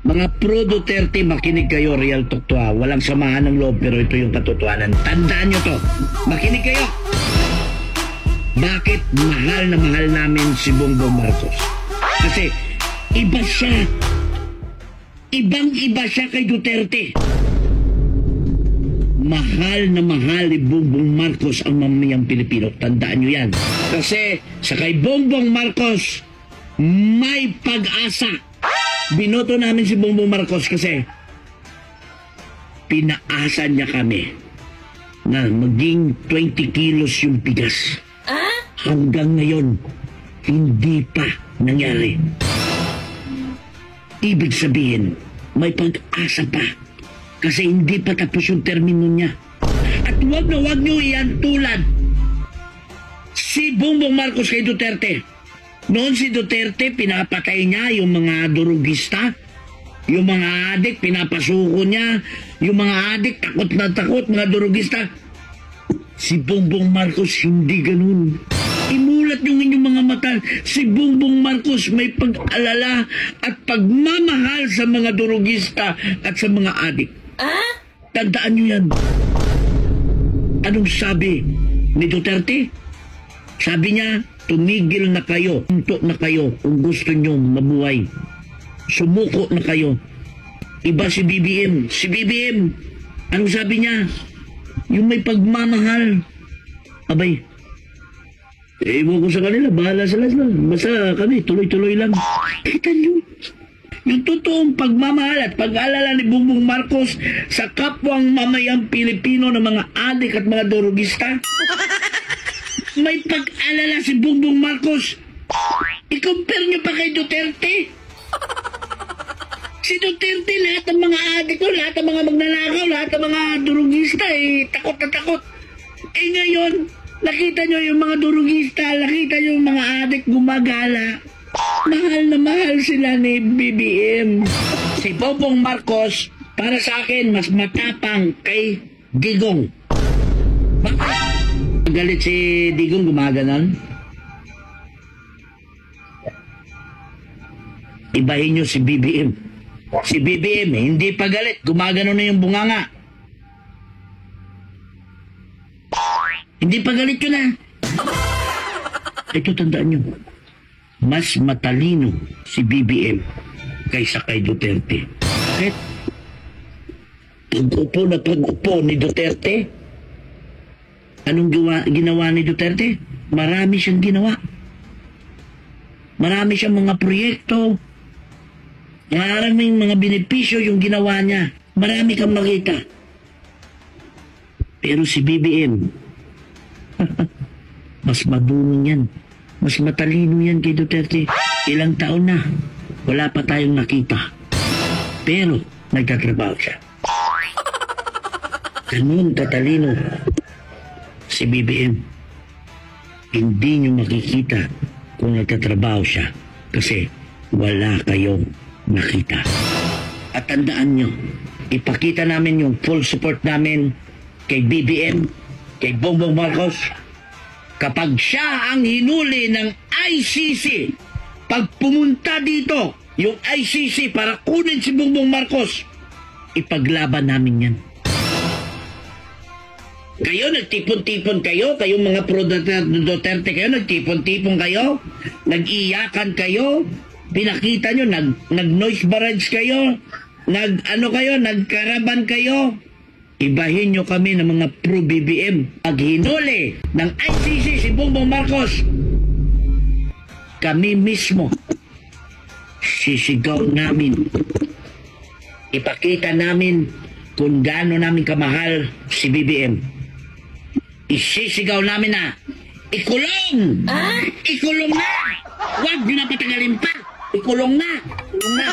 Mga pro Duterte, makinig kayo, real talk to ha. Walang samahan ng loob, pero ito yung katotohanan. Tandaan nyo to. Makinig kayo. Bakit mahal na mahal namin si Bongbong Marcos? Kasi iba siya. Ibang-iba siya kay Duterte. Mahal na mahal ni Bongbong Marcos ang mamayang Pilipino. Tandaan nyo yan. Kasi sa kay Bongbong Marcos, may pag-asa. Binoto namin si Bongbong Marcos kasi pinaasa niya kami na maging 20 kilos yung bigas. Hanggang ngayon, hindi pa nangyari. Ibig sabihin, may pag-asa pa. Kasi hindi pa tapos yung termino niya. At huwag na huwag nyo iyan tulad si Bongbong Marcos kay Duterte. Noon si Duterte, pinapatay niya yung mga durugista, yung mga adik, pinapasuko niya, yung mga adik, takot na takot, mga durugista. Si Bongbong Marcos, hindi ganun. Imulat yung inyong mga mata. Si Bongbong Marcos may pag-alala at pagmamahal sa mga durugista at sa mga adik. Tandaan nyo yan. Anong sabi ni Duterte? Sabi niya, tumigil na kayo, tuntok na kayo kung gusto nyo mabuhay. Sumuko na kayo. Iba si BBM. Si BBM, anong sabi niya? Yung may pagmamahal. Abay, ewan ko sa kanila, bahala sila. Basta kami, tuloy-tuloy lang. Kita nyo, yung totoong pagmamahal at pag-alala ni Bongbong Marcos sa kapwang mamayang Pilipino ng mga adik at mga durugista. May pag-alala si Bongbong Marcos. I-compare nyo pa kay Duterte. Si Duterte, lahat ng mga adik ko, lahat ng mga magnanakaw, lahat ng mga durugista, takot na takot. Ngayon, nakita nyo yung mga durugista, nakita nyo yung mga adik gumagala. Mahal na mahal sila ni BBM. Si Bongbong Marcos, para sa akin, mas matapang kay Digong. Bakit? Galit si Digong, gumaganon. Ibahin nyo si BBM. Si BBM, hindi pa galit. Gumaganon na yung bunganga. Hindi pa galit yun ha. Ito tandaan nyo. Mas matalino si BBM kaysa kay Duterte. Bakit? Pag-upo na pag-upo ni Duterte, anong ginawa ni Duterte? Marami siyang ginawa. Marami siyang mga proyekto. Maraming mga benepisyo yung ginawa niya. Marami kang makita. Pero si BBM, mas madunong yan. Mas matalino yan kay Duterte. Ilang taon na, wala pa tayong nakita. Pero, nagtatrabaho siya. Ganun tatalino si BBM. Hindi nyo makikita kung nagtatrabaho siya kasi wala kayong nakita. At tandaan nyo, ipakita namin yung full support namin kay BBM, kay Bongbong Marcos. Kapag siya ang hinuli ng ICC, pag pumunta dito yung ICC para kunin si Bongbong Marcos, ipaglaban namin yan. Kayo, nagtipon-tipon kayo, kayong mga pro-Duterte kayo, nagtipon-tipon kayo, nag-iyakan kayo, pinakita nyo, nag-noise barrage kayo, nagkaraban kayo. Ibahin nyo kami ng mga pro-BBM. Pag hinuli ng ICC si Bongbong Marcos, kami mismo sisigaw namin. Ipakita namin kung gaano namin kamahal si BBM. Isisigaw namin na, ikulong! Ikulong na! Huwag nyo na patagalin pa! Ikulong na! Ikulong na!